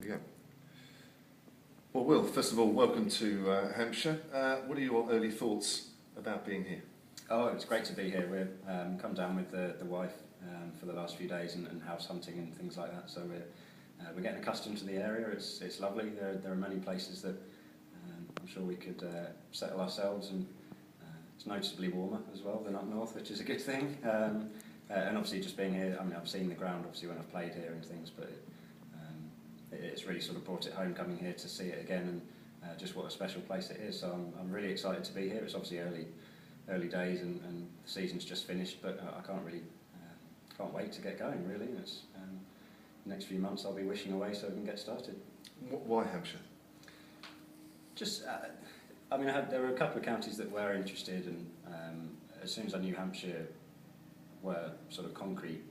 Yeah. Well, Will, first of all, welcome to Hampshire. What are your early thoughts about being here? Oh, it's great to be here. We've come down with the wife for the last few days and house hunting and things like that. So we're getting accustomed to the area. It's lovely. There are many places that I'm sure we could settle ourselves, and it's noticeably warmer as well than up north, which is a good thing. And obviously, just being here, I mean, I've seen the ground obviously when I've played here and things, but it's really sort of brought it home coming here to see it again, and just what a special place it is. So I'm really excited to be here. It's obviously early days, and the season's just finished, but I can't wait to get going, really. And it's next few months I'll be wishing away so we can get started. Why Hampshire? Just, I mean, there were a couple of counties that were interested, and as soon as I knew Hampshire were sort of a concrete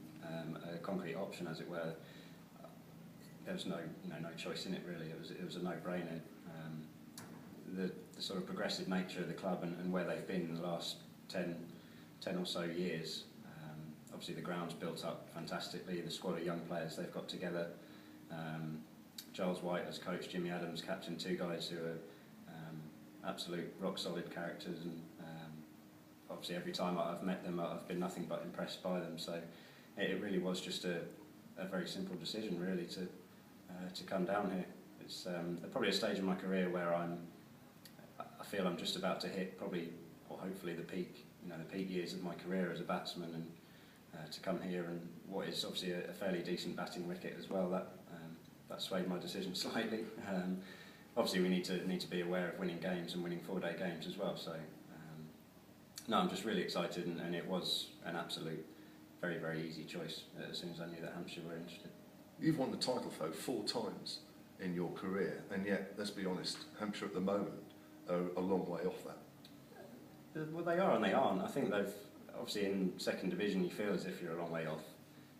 option, as it were, there was no choice in it, really. It was a no-brainer. The sort of progressive nature of the club and where they've been in the last 10 or so years. Obviously, the ground's built up fantastically. The squad of young players they've got together. Giles White as coach, Jimmy Adams captain, two guys who are absolute rock-solid characters, and obviously every time I've met them I've been nothing but impressed by them. So it really was just a very simple decision, really, to come down here. It's probably a stage in my career where I feel I'm just about to hit probably, or hopefully, the peak years of my career as a batsman, and to come here and what is obviously a fairly decent batting wicket as well, that swayed my decision slightly. Obviously, we need to be aware of winning games and winning 4-day games as well. So no, I'm just really excited, and it was an absolute very, very easy choice as soon as I knew that Hampshire were interested. You've won the title, though, 4 times in your career, and yet, let's be honest, Hampshire at the moment are a long way off that. Well, they are and they aren't. I think they've, obviously in second division you feel as if you're a long way off,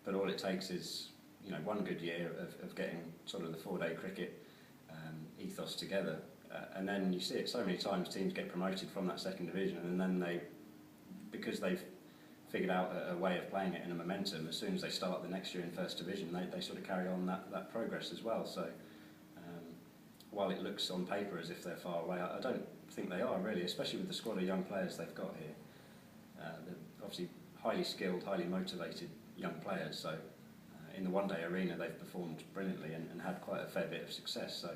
but all it takes is one good year of getting sort of the 4-day cricket ethos together, and then you see it so many times, teams get promoted from that second division, and then because they've figured out a way of playing it and a momentum, as soon as they start the next year in first division, they sort of carry on that progress as well. So while it looks on paper as if they're far away, I don't think they are, really, especially with the squad of young players they've got here. They're obviously highly skilled, highly motivated young players, so in the one-day arena they've performed brilliantly and had quite a fair bit of success. So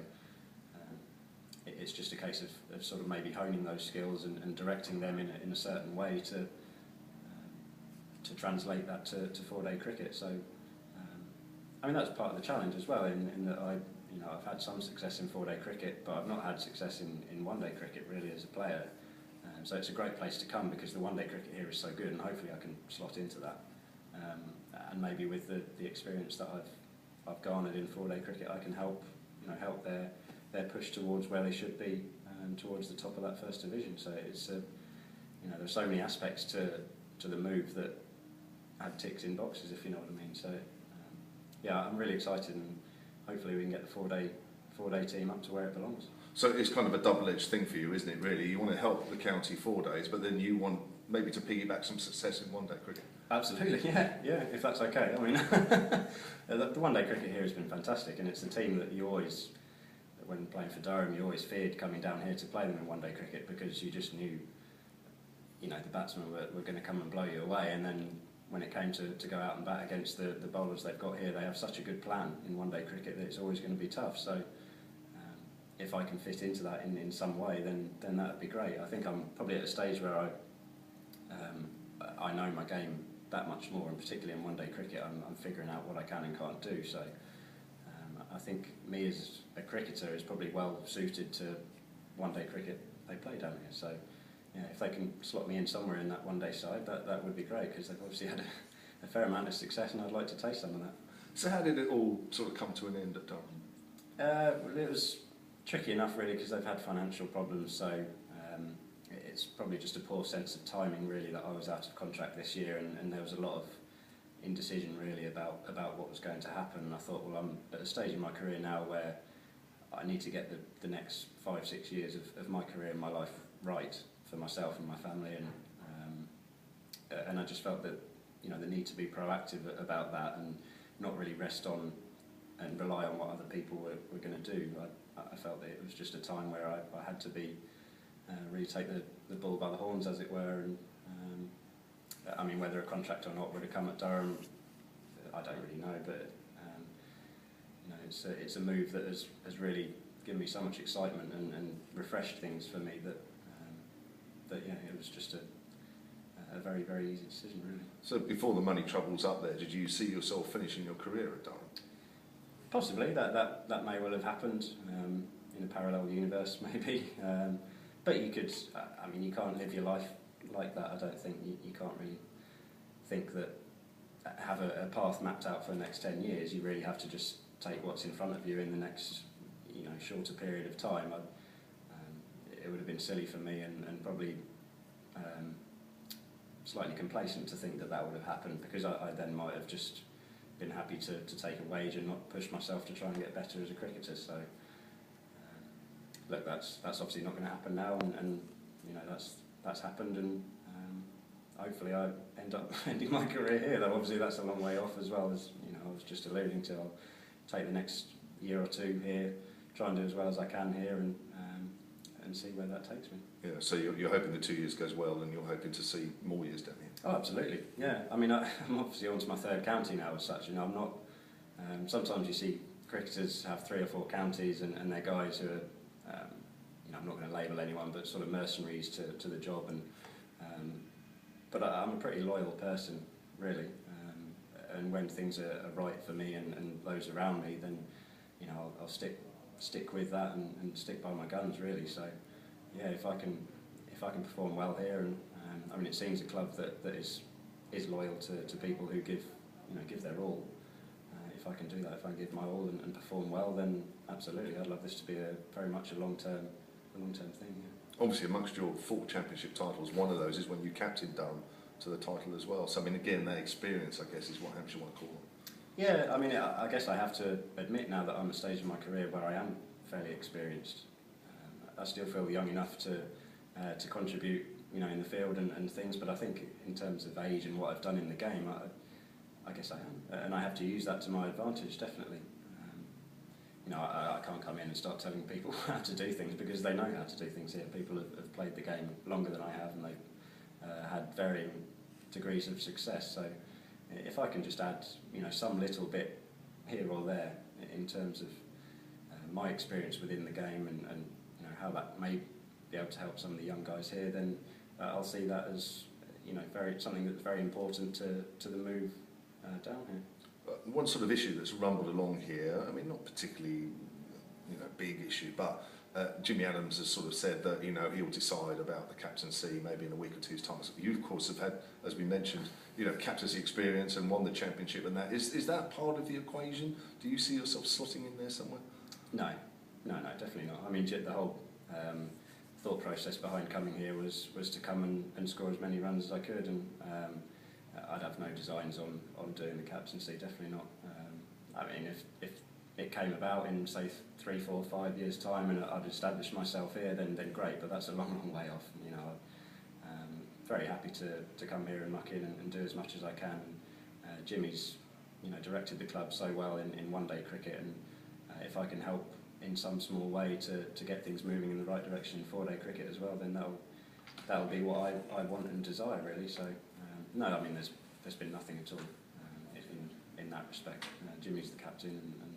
it's just a case of sort of maybe honing those skills and directing them in a certain way to translate that to 4-day cricket. So I mean, that's part of the challenge as well, in that I've had some success in 4-day cricket, but I've not had success in one-day cricket, really, as a player. So it's a great place to come, because the one-day cricket here is so good, and hopefully I can slot into that. And maybe with the experience that I've garnered in 4-day cricket, I can help their push towards where they should be, towards the top of that first division. So it's there's so many aspects to the move that have ticks in boxes, if you know what I mean. So yeah, I'm really excited, and hopefully we can get the 4-day team up to where it belongs. So it's kind of a double-edged thing for you, isn't it, really? You want to help the county 4 days, but then you want maybe to piggyback some success in one-day cricket. Absolutely, yeah, if that's okay. I mean, the one-day cricket here has been fantastic, and it's a team that you always, when playing for Durham, you always feared coming down here to play them in one-day cricket, because you just knew, the batsmen were going to come and blow you away. And then when it came to go out and bat against the bowlers they've got here, they have such a good plan in one-day cricket that it's always going to be tough. So if I can fit into that in some way, then that would be great. I think I'm probably at a stage where I know my game that much more, and particularly in one-day cricket, I'm figuring out what I can and can't do. So I think me as a cricketer is probably well suited to one-day cricket they play down here. So yeah, if they can slot me in somewhere in that one-day side, that would be great, because they've obviously had a fair amount of success, and I'd like to taste some of that. So how did it all sort of come to an end at Durham? Well, it was tricky enough, really, because they've had financial problems, so it's probably just a poor sense of timing, really, that I was out of contract this year, and there was a lot of indecision, really, about what was going to happen. And I thought, well, I'm at a stage in my career now where I need to get the next 5-6 years of my career and my life right for myself and my family, and I just felt that the need to be proactive about that, and not really rest on and rely on what other people were going to do. I felt that it was just a time where I had to be really take the bull by the horns, as it were. And I mean, whether a contract or not would have come at Durham, I don't really know. But you know, it's a move that has really given me so much excitement and refreshed things for me that yeah, it was just a very, very easy decision, really. So before the money troubles up there, did you see yourself finishing your career at Durham? Possibly, that may well have happened in a parallel universe, maybe. But you could, I mean, you can't live your life like that. I don't think you can't really think that have a path mapped out for the next 10 years. You really have to just take what's in front of you in the next, you know, shorter period of time. It would have been silly for me and probably slightly complacent to think that would have happened, because I then might have just been happy to take a wage and not push myself to try and get better as a cricketer. So look, that's obviously not going to happen now, and you know, that's happened, and hopefully I end up ending my career here. Though obviously that's a long way off, as well, as you know, I was just alluding to. I'll take the next year or two here, try and do as well as I can here, and see where that takes me. Yeah, so you're hoping the 2 years goes well, and you're hoping to see more years down here. Oh, absolutely. Yeah. I mean, I'm obviously on to my third county now, as such. You know, I'm not. Sometimes you see cricketers have 3 or 4 counties, and they're guys who are, you know, I'm not going to label anyone, but sort of mercenaries to the job. And but I'm a pretty loyal person, really. And when things are right for me and those around me, then you know, I'll stick with that and stick by my guns, really. So yeah, if I can perform well here, and I mean, it seems a club that is loyal to people who give their all. If I can do that, if I can give my all and perform well, then absolutely, I'd love this to be very much a long-term thing. Yeah. Obviously, amongst your 4 championship titles, one of those is when you captained Durham to the title as well. So I mean, again, that experience, I guess, is what Hampshire want to call it. Yeah, I mean, I guess I have to admit now that I'm at a stage in my career where I am fairly experienced. I still feel young enough to contribute, you know, in the field and things. But I think in terms of age and what I've done in the game, I guess I am, and I have to use that to my advantage, definitely. You know, I can't come in and start telling people how to do things, because they know how to do things here. People have played the game longer than I have, and they've had varying degrees of success. So if I can just add, you know, some little bit here or there in terms of my experience within the game, and you know, how that may be able to help some of the young guys here, then I'll see that as, you know, something that's very important to the move down here. One sort of issue that's rumbled along here, I mean, not particularly, you know, big issue, but Jimmy Adams has sort of said that, you know, he'll decide about the captaincy maybe in a week or two's time. So you, of course, have had, as we mentioned, you know, captaincy experience and won the championship, and that is that part of the equation? Do you see yourself slotting in there somewhere? No, definitely not. I mean, the whole thought process behind coming here was to come and score as many runs as I could, and I'd have no designs on doing the captaincy, definitely not. I mean, if it came about in, say, 3, 4, 5 years' time, and I'd established myself here, then great. But that's a long, long way off. You know, I'm very happy to come here and muck in and do as much as I can. Jimmy's, you know, directed the club so well in one-day cricket, and if I can help in some small way to get things moving in the right direction in 4-day cricket as well, then that'll be what I want and desire, really. So no, I mean, there's been nothing at all in that respect. Jimmy's the captain, and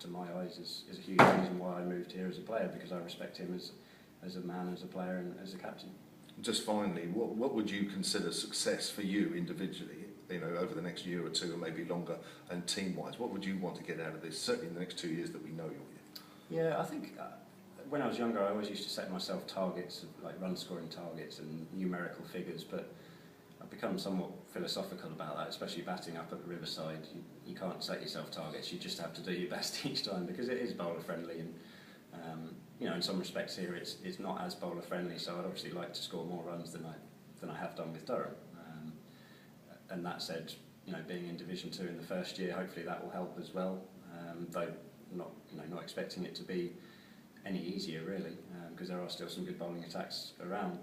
to my eyes is a huge reason why I moved here as a player, because I respect him as a man, as a player, and as a captain. Just finally, what would you consider success for you individually, you know, over the next year or two, or maybe longer, and team-wise? What would you want to get out of this, certainly in the next 2 years that we know you're here? Yeah, I think when I was younger, I always used to set myself targets, like run-scoring targets and numerical figures, but I've become somewhat philosophical about that, especially batting up at the Riverside. You can't set yourself targets, you just have to do your best each time, because it is bowler-friendly, and you know, in some respects here it's not as bowler-friendly, so I'd obviously like to score more runs than I have done with Durham. And that said, you know, being in Division 2 in the first year, hopefully that will help as well, though not expecting it to be any easier, really, because there are still some good bowling attacks around.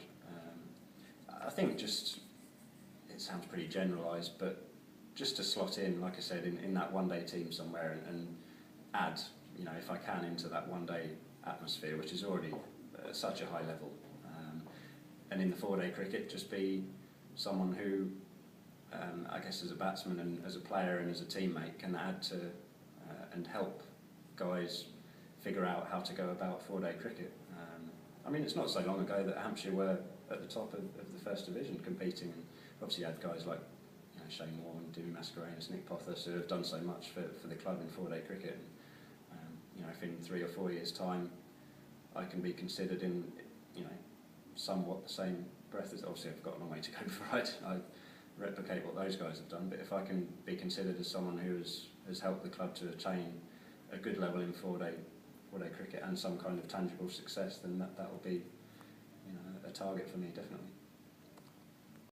I think just, it sounds pretty generalised, but just to slot in, like I said, in that one-day team somewhere, and add, you know, if I can, into that one-day atmosphere, which is already at such a high level. And in the four-day cricket, just be someone who, I guess, as a batsman and as a player and as a teammate, can add to and help guys figure out how to go about four-day cricket. I mean, it's not so long ago that Hampshire were at the top of the first division competing, and obviously you had guys like, you know, Shane Moore and Dimi Mascarenhas, Nick Pothos, who have done so much for the club in four-day cricket. You know, if in 3 or 4 years' time I can be considered in, you know, somewhat the same breath as, obviously I've got a long way to go before I replicate what those guys have done, but if I can be considered as someone who has helped the club to attain a good level in four-day cricket and some kind of tangible success, then that will be, you know, a target for me, definitely.